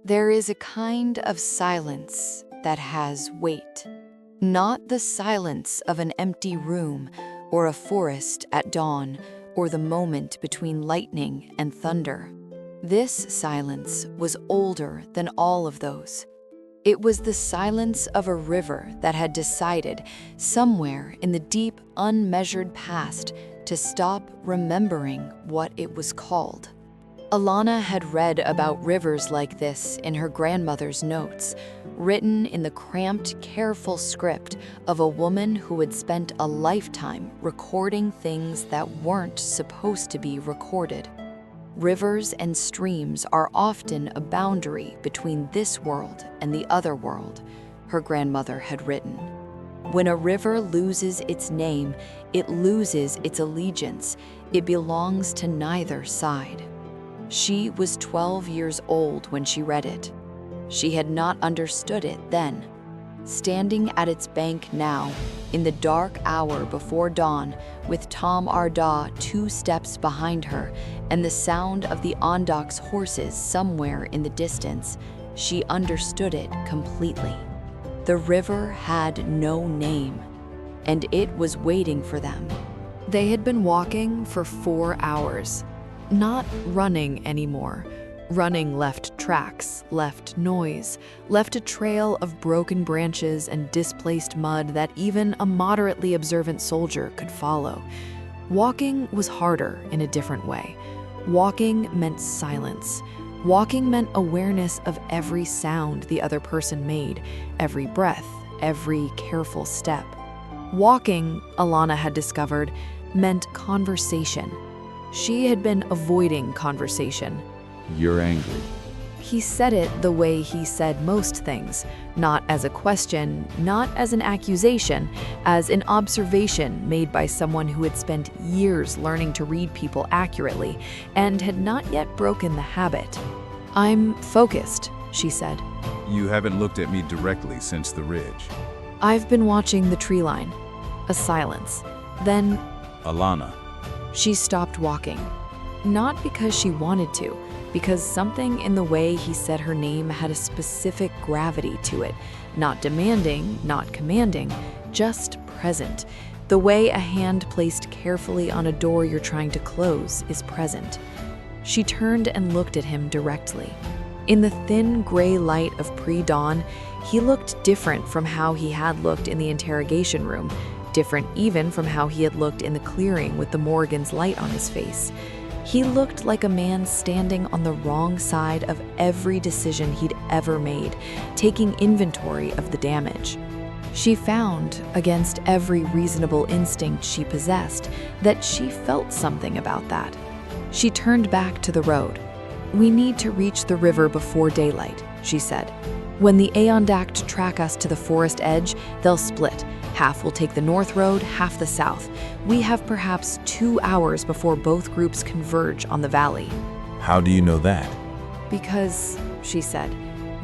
There is a kind of silence that has weight, not the silence of an empty room or a forest at dawn or the moment between lightning and thunder. This silence was older than all of those. It was the silence of a river that had decided, somewhere in the deep, unmeasured past, to stop remembering what it was called. Alana had read about rivers like this in her grandmother's notes, written in the cramped, careful script of a woman who had spent a lifetime recording things that weren't supposed to be recorded. Rivers and streams are often a boundary between this world and the other world, her grandmother had written. When a river loses its name, it loses its allegiance. It belongs to neither side. She was 12 years old when she read it. She had not understood it then. Standing at its bank now, in the dark hour before dawn, with Tom Arda 2 steps behind her and the sound of the Ondok's horses somewhere in the distance, she understood it completely. The river had no name, and it was waiting for them. They had been walking for 4 hours, not running anymore. Running left tracks, left noise, left a trail of broken branches and displaced mud that even a moderately observant soldier could follow. Walking was harder in a different way. Walking meant silence. Walking meant awareness of every sound the other person made, every breath, every careful step. Walking, Alana had discovered, meant conversation. She had been avoiding conversation. You're angry. He said it the way he said most things, not as a question, not as an accusation, as an observation made by someone who had spent years learning to read people accurately and had not yet broken the habit. "I'm focused," she said. You haven't looked at me directly since the ridge. "I've been watching the tree line." A silence. Then Alana. she stopped walking. Not because she wanted to, because something in the way he said her name had a specific gravity to it, not demanding, not commanding, just present, the way a hand placed carefully on a door you're trying to close is present. She turned and looked at him directly. In the thin gray light of pre-dawn, he looked different from how he had looked in the interrogation room, different even from how he had looked in the clearing with the Morrigan's light on his face. He looked like a man standing on the wrong side of every decision he'd ever made, taking inventory of the damage. She found, against every reasonable instinct she possessed, that she felt something about that. She turned back to the road. "We need to reach the river before daylight," she said. "When the Aondact track us to the forest edge, they'll split. Half will take the north road, half the south. We have perhaps 2 hours before both groups converge on the valley." How do you know that? "Because," she said,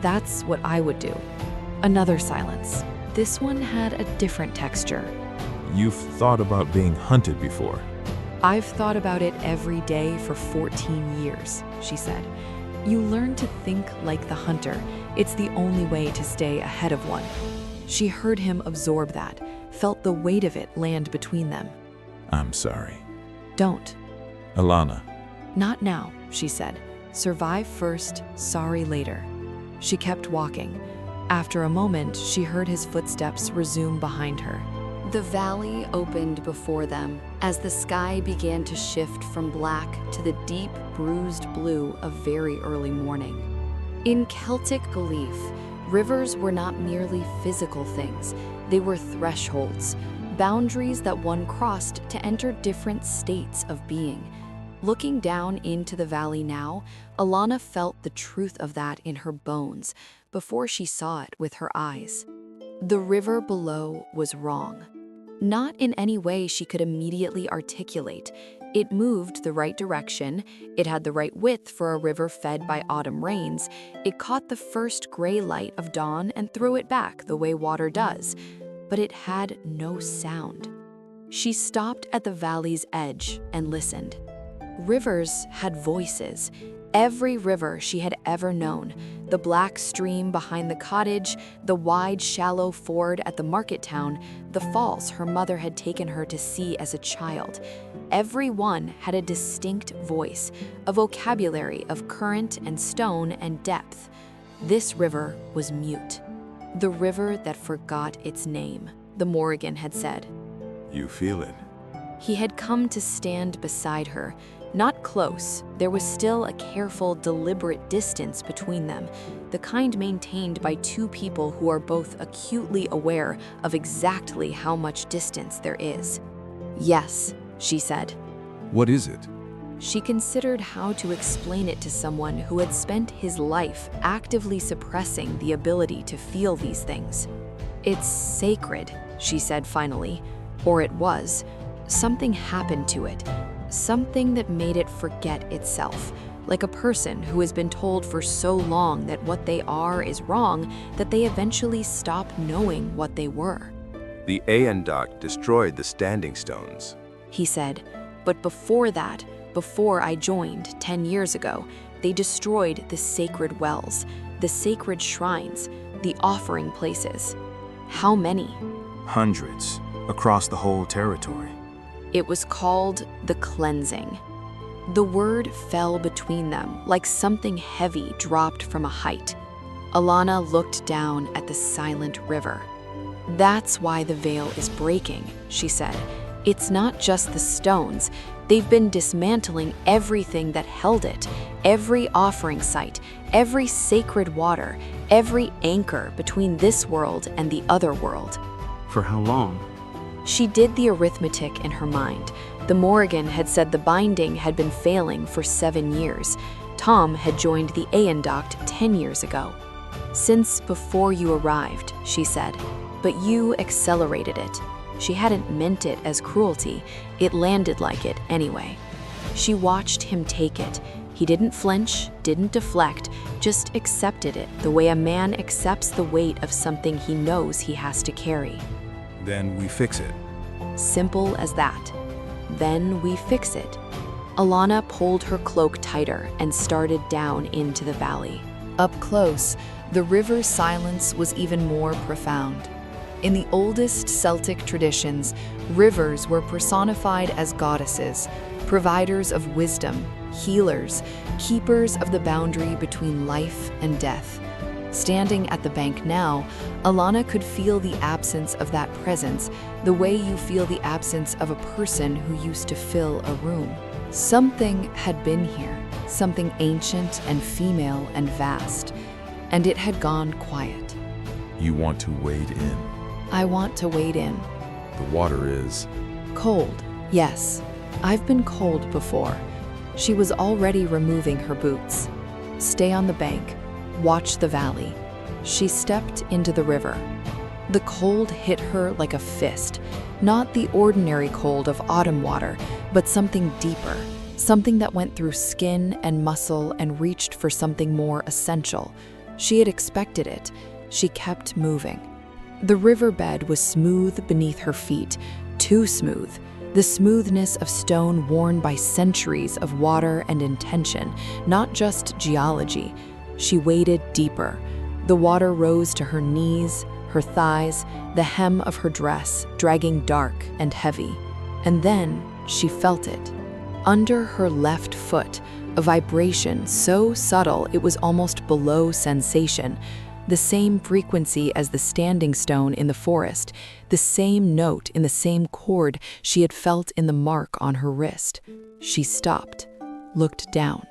"that's what I would do." Another silence. This one had a different texture. You've thought about being hunted before. "I've thought about it every day for 14 years, she said. "You learn to think like the hunter. It's the only way to stay ahead of one." She heard him absorb that, felt the weight of it land between them. I'm sorry. "Don't." Alana. "Not now," she said. "Survive first, sorry later." She kept walking. After a moment, she heard his footsteps resume behind her. The valley opened before them as the sky began to shift from black to the deep, bruised blue of very early morning. In Celtic belief, rivers were not merely physical things, they were thresholds, boundaries that one crossed to enter different states of being. Looking down into the valley now, Alana felt the truth of that in her bones before she saw it with her eyes. The river below was wrong. Not in any way she could immediately articulate. It moved the right direction, it had the right width for a river fed by autumn rains, it caught the first gray light of dawn and threw it back the way water does, but it had no sound. She stopped at the valley's edge and listened. Rivers had voices. Every river she had ever known, the black stream behind the cottage, the wide, shallow ford at the market town, the falls her mother had taken her to see as a child. Every one had a distinct voice, a vocabulary of current and stone and depth. This river was mute. The river that forgot its name, the Morrigan had said. You feel it. He had come to stand beside her. Not close, there was still a careful, deliberate distance between them, the kind maintained by two people who are both acutely aware of exactly how much distance there is. Yes, she said. What is it? She considered how to explain it to someone who had spent his life actively suppressing the ability to feel these things. It's sacred, she said finally, or it was. Something happened to it. Something that made it forget itself, like a person who has been told for so long that what they are is wrong that they eventually stop knowing what they were. The Aendok destroyed the standing stones, He said, but before that, before I joined 10 years ago, they destroyed the sacred wells, the sacred shrines, the offering places. How many? Hundreds, across the whole territory. It was called the cleansing. The word fell between them like something heavy dropped from a height. Alana looked down at the silent river. That's why the veil is breaking, she said. It's not just the stones. They've been dismantling everything that held it, every offering site, every sacred water, every anchor between this world and the other world. For how long? She did the arithmetic in her mind. The Morrigan had said the binding had been failing for 7 years. Tom had joined the Aendok 10 years ago. Since before you arrived, she said, but you accelerated it. She hadn't meant it as cruelty. It landed like it anyway. She watched him take it. He didn't flinch, didn't deflect, just accepted it the way a man accepts the weight of something he knows he has to carry. Then we fix it. Simple as that. Then we fix it. Alana pulled her cloak tighter and started down into the valley. Up close, the river's silence was even more profound. In the oldest Celtic traditions, rivers were personified as goddesses, providers of wisdom, healers, keepers of the boundary between life and death. Standing at the bank now, Alana could feel the absence of that presence, the way you feel the absence of a person who used to fill a room. Something had been here, something ancient and female and vast, and it had gone quiet. You want to wade in. I want to wade in. The water is. Cold, yes. I've been cold before. She was already removing her boots. Stay on the bank. Watch the valley. She stepped into the river. The cold hit her like a fist, not the ordinary cold of autumn water, but something deeper, something that went through skin and muscle and reached for something more essential. She had expected it. She kept moving. The riverbed was smooth beneath her feet, too smooth, the smoothness of stone worn by centuries of water and intention, not just geology. She waded deeper. The water rose to her knees, her thighs, the hem of her dress, dragging dark and heavy. And then she felt it. Under her left foot, a vibration so subtle it was almost below sensation. The same frequency as the standing stone in the forest, the same note in the same chord she had felt in the mark on her wrist. She stopped, looked down.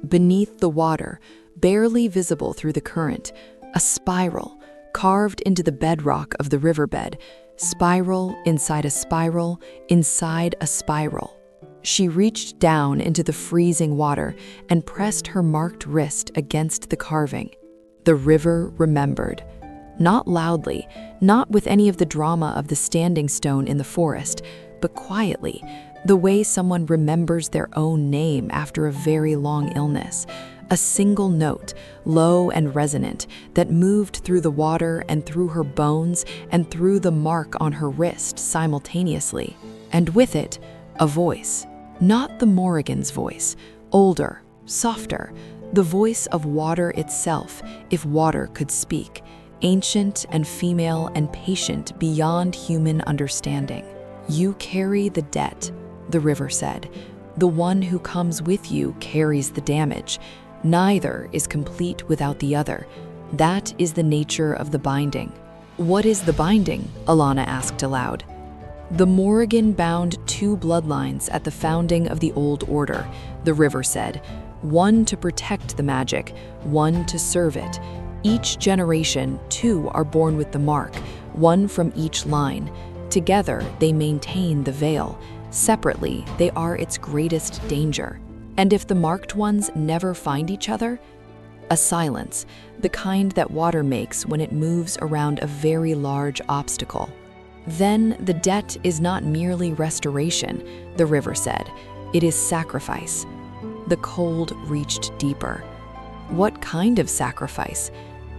Beneath the water, barely visible through the current, a spiral carved into the bedrock of the riverbed, spiral inside a spiral inside a spiral. She reached down into the freezing water and pressed her marked wrist against the carving. The river remembered. Not loudly, not with any of the drama of the standing stone in the forest, but quietly, the way someone remembers their own name after a very long illness. A single note, low and resonant, that moved through the water and through her bones and through the mark on her wrist simultaneously. And with it, a voice. Not the Morrigan's voice, older, softer, the voice of water itself, if water could speak, ancient and female and patient beyond human understanding. "You carry the debt," the river said. "The one who comes with you carries the damage. Neither is complete without the other. That is the nature of the binding." "What is the binding?" Alana asked aloud. "The Morrigan bound 2 bloodlines at the founding of the Old Order," the river said. "One to protect the magic, one to serve it. Each generation, 2 are born with the mark, one from each line. Together, they maintain the veil. Separately, they are its greatest danger. And if the marked ones never find each other?" A silence, the kind that water makes when it moves around a very large obstacle. "Then the debt is not merely restoration," the river said. "It is sacrifice." The cold reached deeper. What kind of sacrifice?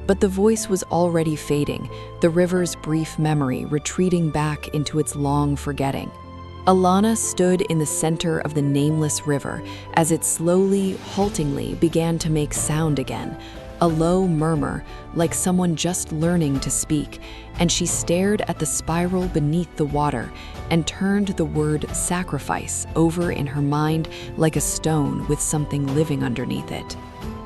But the voice was already fading, the river's brief memory retreating back into its long forgetting. Alana stood in the center of the nameless river as it slowly, haltingly began to make sound again, a low murmur like someone just learning to speak, and she stared at the spiral beneath the water and turned the word sacrifice over in her mind like a stone with something living underneath it.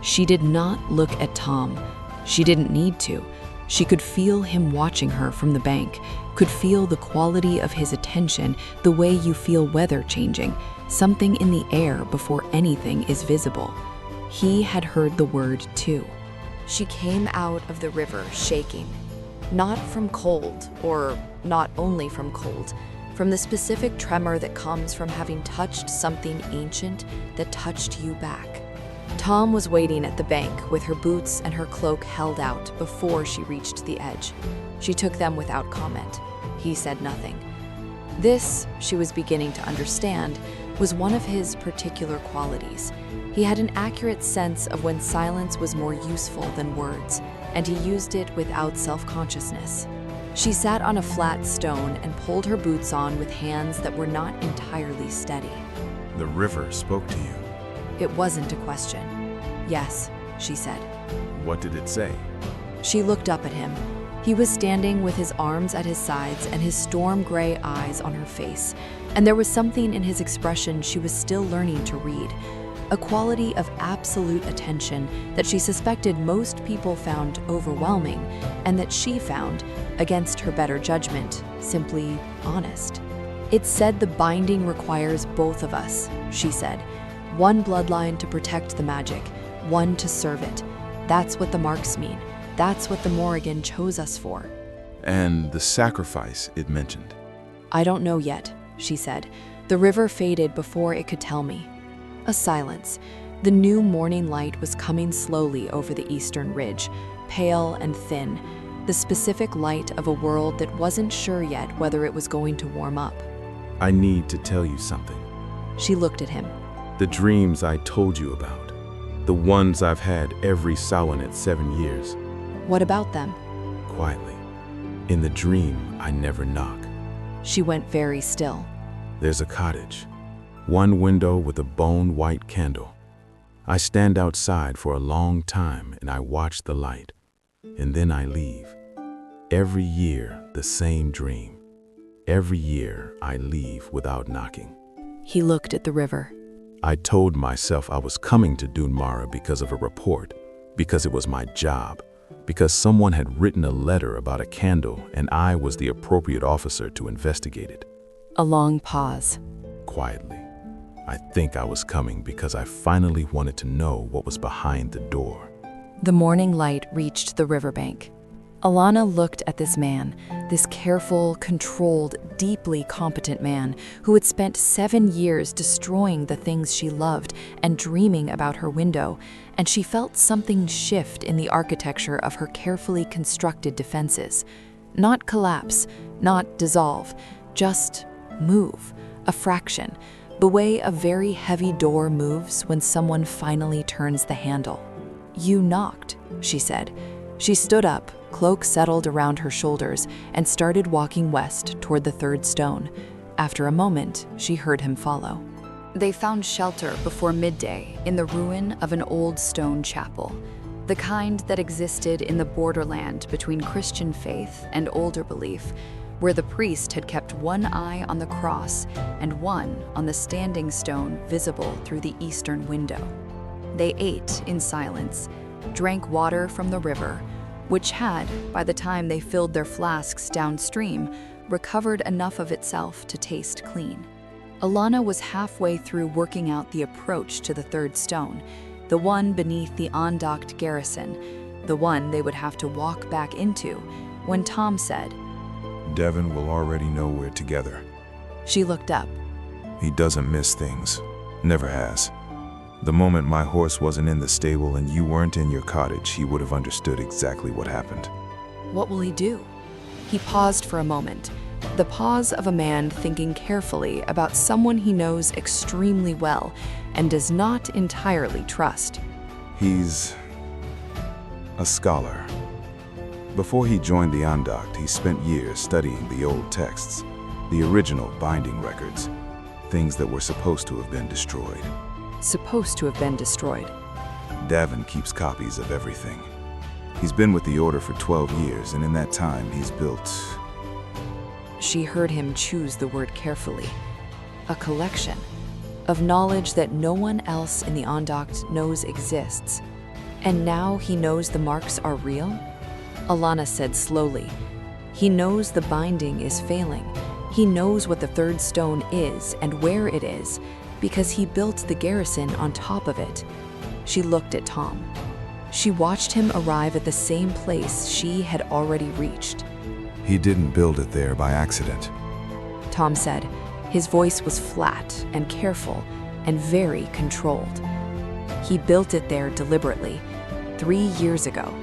She did not look at Tom. She didn't need to. She could feel him watching her from the bank, could feel the quality of his attention the way you feel weather changing, something in the air before anything is visible. He had heard the word too. She came out of the river shaking, not from cold, or not only from cold, from the specific tremor that comes from having touched something ancient that touched you back. Tom was waiting at the bank with her boots and her cloak held out before she reached the edge. She took them without comment. He said nothing. This, she was beginning to understand, was one of his particular qualities. He had an accurate sense of when silence was more useful than words, and he used it without self-consciousness. She sat on a flat stone and pulled her boots on with hands that were not entirely steady. The river spoke to you. It wasn't a question. "Yes," she said. What did it say? She looked up at him. He was standing with his arms at his sides and his storm-gray eyes on her face, and there was something in his expression she was still learning to read, a quality of absolute attention that she suspected most people found overwhelming, and that she found, against her better judgment, simply honest. "It said the binding requires both of us," she said. "One bloodline to protect the magic, one to serve it. That's what the marks mean. That's what the Morrigan chose us for." And the sacrifice it mentioned. "I don't know yet," she said. The river faded before it could tell me. A silence. The new morning light was coming slowly over the eastern ridge, pale and thin, the specific light of a world that wasn't sure yet whether it was going to warm up. I need to tell you something. She looked at him. The dreams I told you about. The ones I've had every Samhain at 7 years. "What about them?" Quietly. In the dream, I never knock. She went very still. There's a cottage. One window with a bone-white candle. I stand outside for a long time and I watch the light. And then I leave. Every year, the same dream. Every year, I leave without knocking. He looked at the river. I told myself I was coming to Dunmara because of a report, because it was my job, because someone had written a letter about a candle and I was the appropriate officer to investigate it. A long pause. Quietly. I think I was coming because I finally wanted to know what was behind the door. The morning light reached the riverbank. Alana looked at this man, this careful, controlled, deeply competent man who had spent 7 years destroying the things she loved and dreaming about her window, and she felt something shift in the architecture of her carefully constructed defenses. Not collapse, not dissolve, just move, a fraction, the way a very heavy door moves when someone finally turns the handle. "You knocked," she said. She stood up, cloak settled around her shoulders, and started walking west toward the third stone. After a moment, she heard him follow. They found shelter before midday in the ruin of an old stone chapel, the kind that existed in the borderland between Christian faith and older belief, where the priest had kept one eye on the cross and one on the standing stone visible through the eastern window. They ate in silence, drank water from the river, which had, by the time they filled their flasks downstream, recovered enough of itself to taste clean. Alana was halfway through working out the approach to the third stone, the one beneath the undocked garrison, the one they would have to walk back into, when Tom said, Devon will already know we're together. She looked up. He doesn't miss things. Never has. The moment my horse wasn't in the stable and you weren't in your cottage, he would have understood exactly what happened. What will he do? He paused for a moment, the pause of a man thinking carefully about someone he knows extremely well and does not entirely trust. He's a scholar. Before he joined the Undocked, he spent years studying the old texts, the original binding records, things that were supposed to have been destroyed. Supposed to have been destroyed. Davin keeps copies of everything. He's been with the Order for 12 years, and in that time he's built... She heard him choose the word carefully. A collection of knowledge that no one else in the Undocked knows exists. And now he knows the marks are real? Alana said slowly. He knows the binding is failing. He knows what the third stone is and where it is, because he built the garrison on top of it. She looked at Tom. She watched him arrive at the same place she had already reached. He didn't build it there by accident. Tom said. His voice was flat and careful and very controlled. He built it there deliberately. 3 years ago,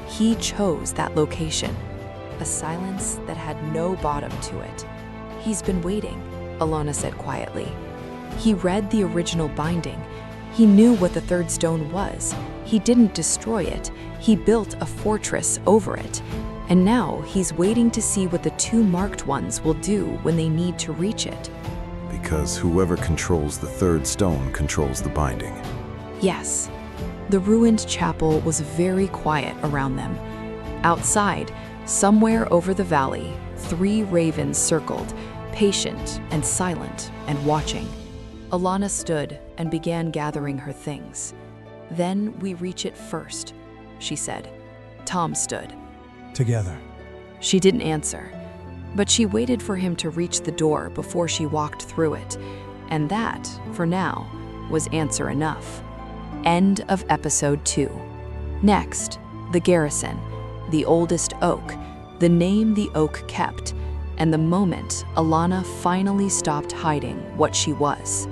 he chose that location. A silence that had no bottom to it. He's been waiting, Alana said quietly. He read the original binding. He knew what the third stone was. He didn't destroy it. He built a fortress over it. And now he's waiting to see what the two marked ones will do when they need to reach it. Because whoever controls the third stone controls the binding. Yes. The ruined chapel was very quiet around them. Outside, somewhere over the valley, 3 ravens circled, patient and silent and watching. Alana stood and began gathering her things. Then we reach it first, she said. Tom stood. Together. She didn't answer, but she waited for him to reach the door before she walked through it, and that, for now, was answer enough. End of episode 2. Next, the garrison, the oldest oak, the name the oak kept, and the moment Alana finally stopped hiding what she was.